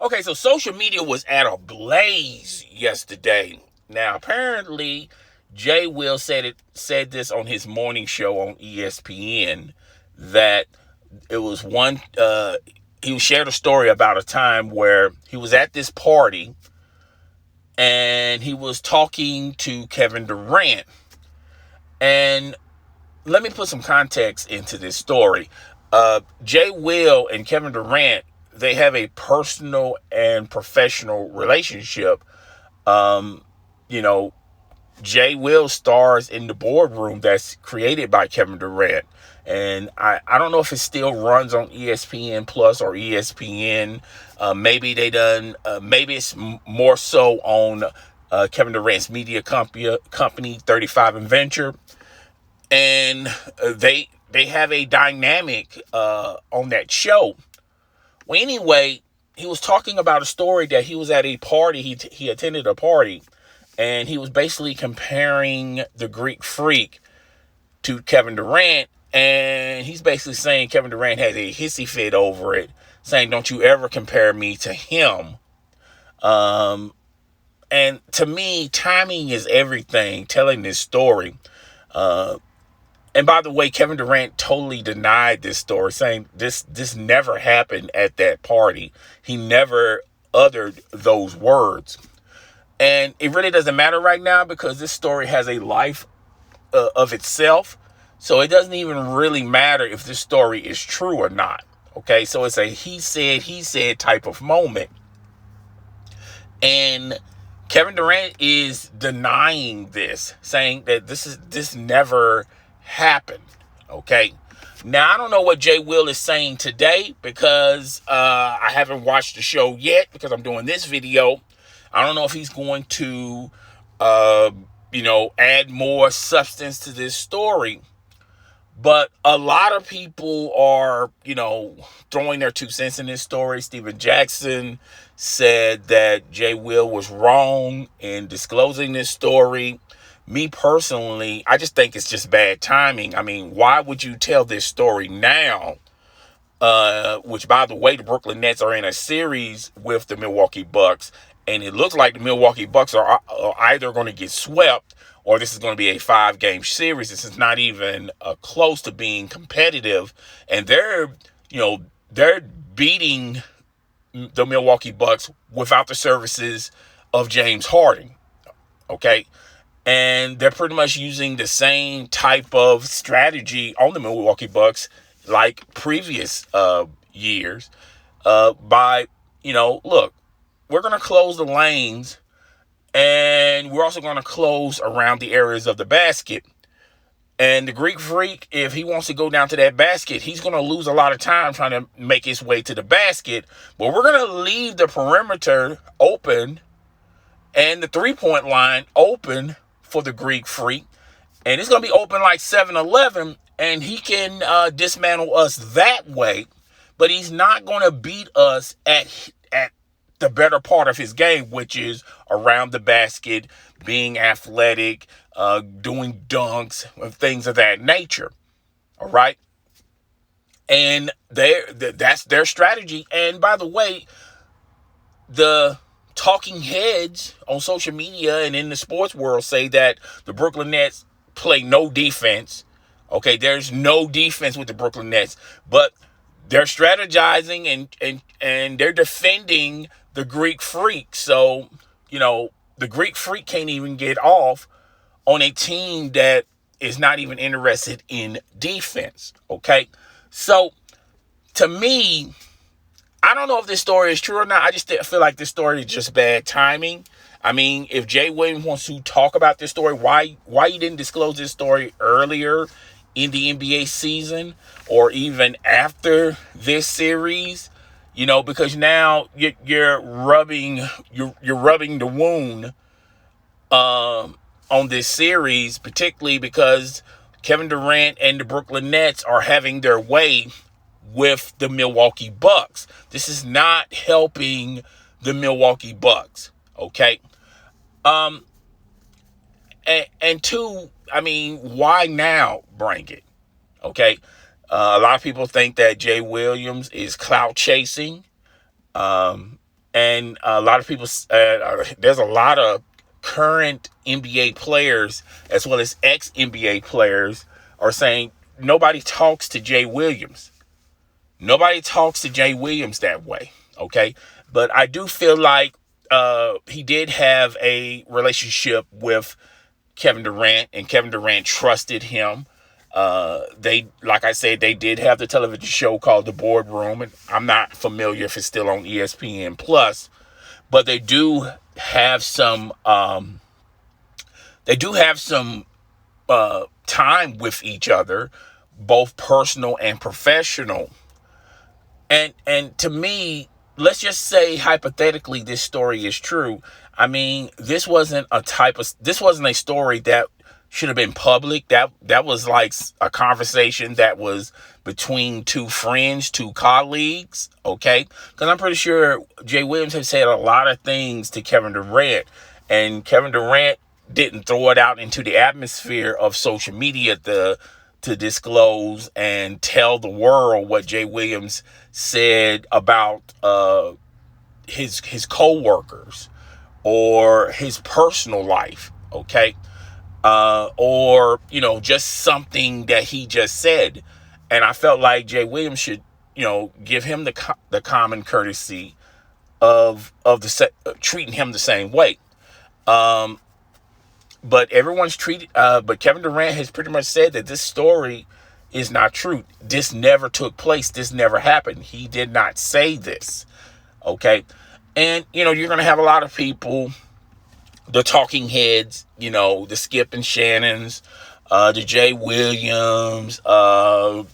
Okay, so social media was at a blaze yesterday. Now, apparently, Jay Will said this on his morning show on ESPN that it was one. He shared a story about a time where he was at this party and he was talking to Kevin Durant. And let me put some context into this story. Jay Will and Kevin Durant, they have a personal and professional relationship. Um, you know, Jay Will stars in the boardroom that's created by Kevin Durant. And I don't know if it still runs on ESPN Plus or ESPN. Maybe it's more so on Kevin Durant's media company 35 and Venture. And they have a dynamic on that show. Well, anyway, he was talking about a story that he was at a party. He attended a party, and he was basically comparing the Greek Freak to Kevin Durant, and he's basically saying Kevin Durant has a hissy fit over it, saying, "Don't you ever compare me to him." Um, and to me, timing is everything. Telling this story. Uh, And by the way, Kevin Durant totally denied this story, saying this never happened at that party. He never uttered those words. And it really doesn't matter right now because this story has a life of itself. So it doesn't even really matter if this story is true or not. Okay, so it's a he said type of moment. And Kevin Durant is denying this, saying that this never happened. Okay. Now I don't know what Jay Will is saying today because I haven't watched the show yet because I'm doing this video. I don't know if he's going to, uh, add more substance to this story. But a lot of people are, throwing their 2 cents in this story. Steven Jackson said that Jay Will was wrong in disclosing this story. Me personally, I just think it's just bad timing. I mean, why would you tell this story now? Which, by the way, the Brooklyn Nets are in a series with the Milwaukee Bucks. And it looks like the Milwaukee Bucks are either going to get swept or this is going to be a 5-game series. This is not even close to being competitive. And they're beating the Milwaukee Bucks without the services of James Harden. Okay. And they're pretty much using the same type of strategy on the Milwaukee Bucks like previous years by, look, we're going to close the lanes and we're also going to close around the areas of the basket. And the Greek Freak, if he wants to go down to that basket, he's going to lose a lot of time trying to make his way to the basket. But we're going to leave the perimeter open and the three-point line open for the Greek Freak. And it's going to be open like 7-Eleven, and he can dismantle us that way. But he's not going to beat us at the better part of his game, which is around the basket, being athletic, doing dunks, and things of that nature. All right? And that's their strategy. And by the way, the talking heads on social media and in the sports world say that the Brooklyn Nets play no defense. Okay, there's no defense with the Brooklyn Nets, but they're strategizing and they're defending the Greek Freak. So, the Greek Freak can't even get off on a team that is not even interested in defense. Okay, so to me, I don't know if this story is true or not. I just feel like this story is just bad timing. I mean, if Jay Williams wants to talk about this story, why he didn't disclose this story earlier in the NBA season or even after this series? Because now you're rubbing the wound on this series, particularly because Kevin Durant and the Brooklyn Nets are having their way with the Milwaukee Bucks. This is not helping the Milwaukee Bucks, okay? And two, I mean, why now bring it, okay? A lot of people think that Jay Williams is clout chasing. And a lot of people, there's a lot of current NBA players as well as ex-NBA players are saying nobody talks to Jay Williams. Nobody talks to Jay Williams that way. Okay. But I do feel like he did have a relationship with Kevin Durant, and Kevin Durant trusted him. They, like I said, they did have the television show called The Boardroom, and I'm not familiar if it's still on ESPN Plus, but they do have some. They do have some time with each other, both personal and professional. And to me, let's just say hypothetically this story is true. I mean, this wasn't a story that should have been public. That was like a conversation that was between two friends, two colleagues, okay? Because I'm pretty sure Jay Williams has said a lot of things to Kevin Durant, and Kevin Durant didn't throw it out into the atmosphere of social media to disclose and tell the world what Jay Williams said about his co-workers or his personal life, okay? Or, just something that he just said. And I felt like Jay Williams should, give him the common courtesy of treating him the same way. But but Kevin Durant has pretty much said that this story is not true. This never took place. This never happened. He did not say this. Okay. And, you're going to have a lot of people, the talking heads, the Skip and Shannons, the Jay Williams, the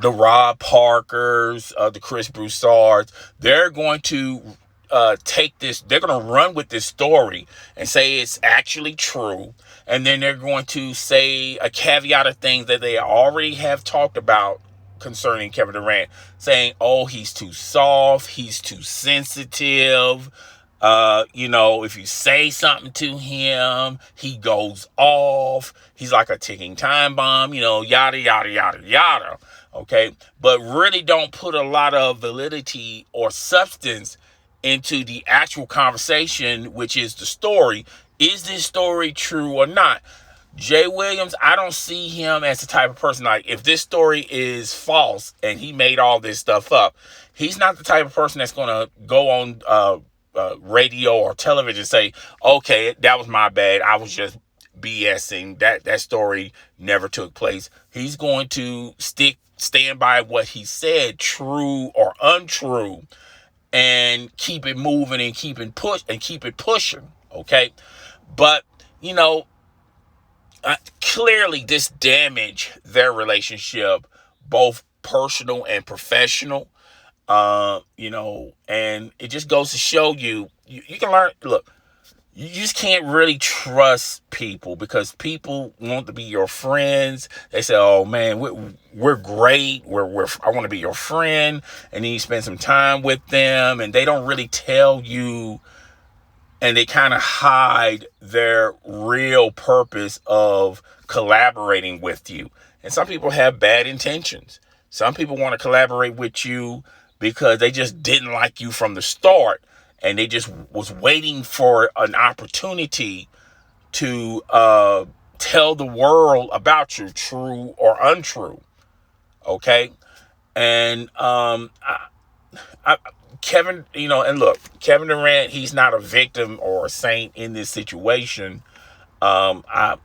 Rob Parkers, the Chris Broussards. They're going to they're going to run with this story and say it's actually true. And then they're going to say a caveat of things that they already have talked about concerning Kevin Durant, saying, oh, he's too soft, he's too sensitive. If you say something to him, he goes off. He's like a ticking time bomb, yada, yada, yada, yada. Okay. But really don't put a lot of validity or substance into the actual conversation, which is the story. Is this story true or not? Jay Williams, I don't see him as the type of person, like, if this story is false and he made all this stuff up, he's not the type of person that's going to go on radio or television and say, okay, that was my bad, I was just BSing, that story never took place. He's going to stand by what he said, true or untrue, and keep it moving and keep it pushing. Okay. But, clearly this damaged their relationship, both personal and professional. And it just goes to show you can learn. Look, you just can't really trust people, because people want to be your friends. They say, oh man, we're great. I want to be your friend. And then you spend some time with them and they don't really tell you, and they kind of hide their real purpose of collaborating with you. And some people have bad intentions. Some people want to collaborate with you because they just didn't like you from the start, and they just was waiting for an opportunity to tell the world about you, true or untrue. Okay? And Kevin, and look, Kevin Durant, he's not a victim or a saint in this situation. But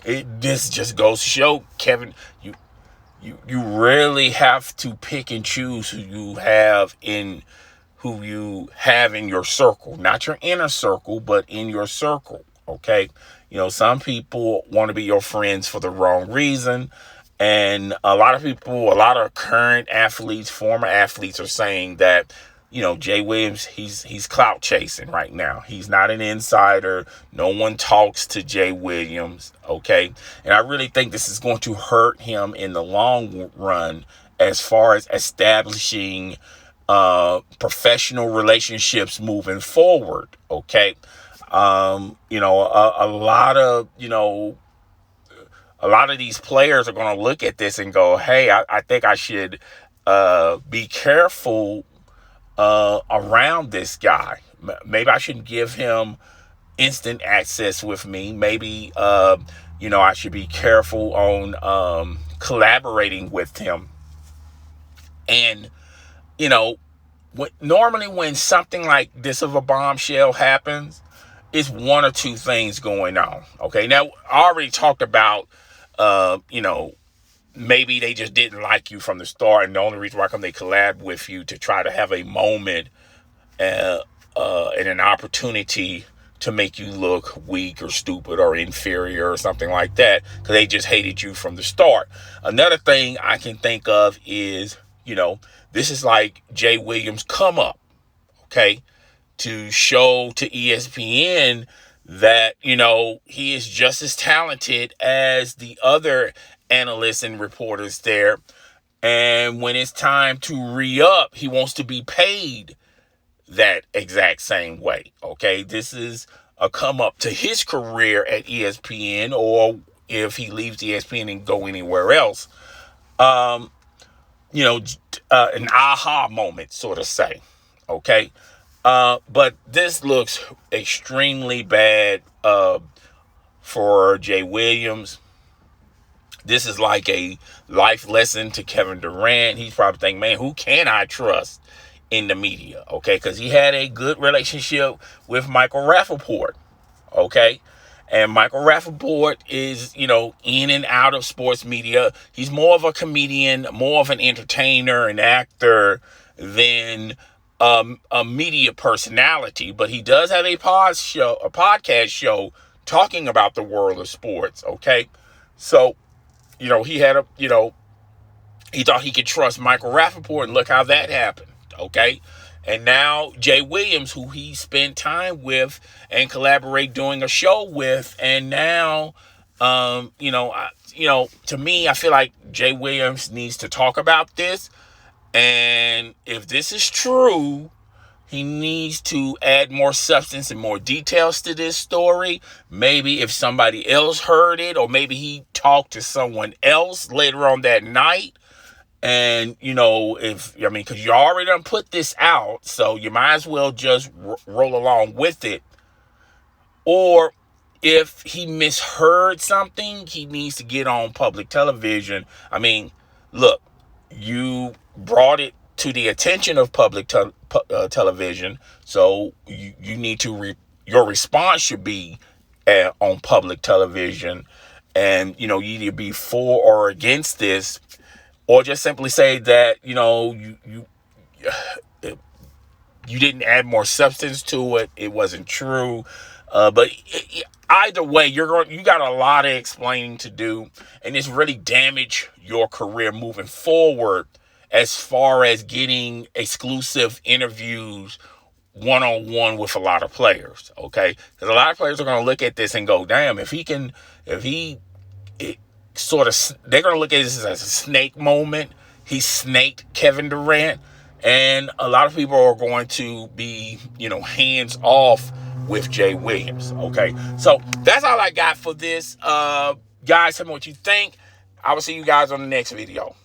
this just goes to show, Kevin, you really have to pick and choose who you have in your circle, not your inner circle, but in your circle. Okay. Some people want to be your friends for the wrong reason. And a lot of current athletes, former athletes are saying that, Jay Williams, he's clout chasing right now. He's not an insider. No one talks to Jay Williams. Okay. And I really think this is going to hurt him in the long run as far as establishing professional relationships moving forward. Okay. A lot of these players are going to look at this and go, hey, I think I should be careful around this guy. Maybe I shouldn't give him instant access with me. Maybe, I should be careful on collaborating with him. And, normally when something like this of a bombshell happens, it's one or two things going on. Okay, now I already talked about, maybe they just didn't like you from the start, and the only reason why come they collab with you to try to have a moment and an opportunity to make you look weak or stupid or inferior or something like that, because they just hated you from the start. Another thing I can think of is, this is like Jay Williams' come up, okay, to show to ESPN that, he is just as talented as the other analysts and reporters there. And when it's time to re-up, he wants to be paid that exact same way. Okay, this is a come up to his career at ESPN, or if he leaves ESPN and go anywhere else. An aha moment, sort of say. Okay, but this looks extremely bad for Jay Williams. This is like a life lesson to Kevin Durant. He's probably thinking, man, who can I trust in the media? Okay, because he had a good relationship with Michael Rappaport. Okay, and Michael Rappaport is, in and out of sports media. He's more of a comedian, more of an entertainer, an actor than a media personality. But he does have a podcast show talking about the world of sports. Okay, so he had he thought he could trust Michael Rappaport, and look how that happened. Okay. And now Jay Williams, who he spent time with and collaborate doing a show with, and now, to me, I feel like Jay Williams needs to talk about this. And if this is true, he needs to add more substance and more details to this story. Maybe if somebody else heard it, or maybe he talked to someone else later on that night. And, because you already done put this out, so you might as well just roll along with it. Or if he misheard something, he needs to get on public television. I mean, look, you brought it to the attention of public television, so you need to, your response should be on public television. And, you either be for or against this, or just simply say that, you didn't add more substance to it. It wasn't true. But either way, you got a lot of explaining to do, and it's really damaged your career moving forward as far as getting exclusive interviews one-on-one with a lot of players. Okay, because a lot of players are going to look at this and go, damn, they're going to look at this as a snake moment. He snaked Kevin Durant, and a lot of people are going to be, hands off with Jay Williams. Okay, so that's all I got for this. Guys, tell me what you think. I will see you guys on the next video.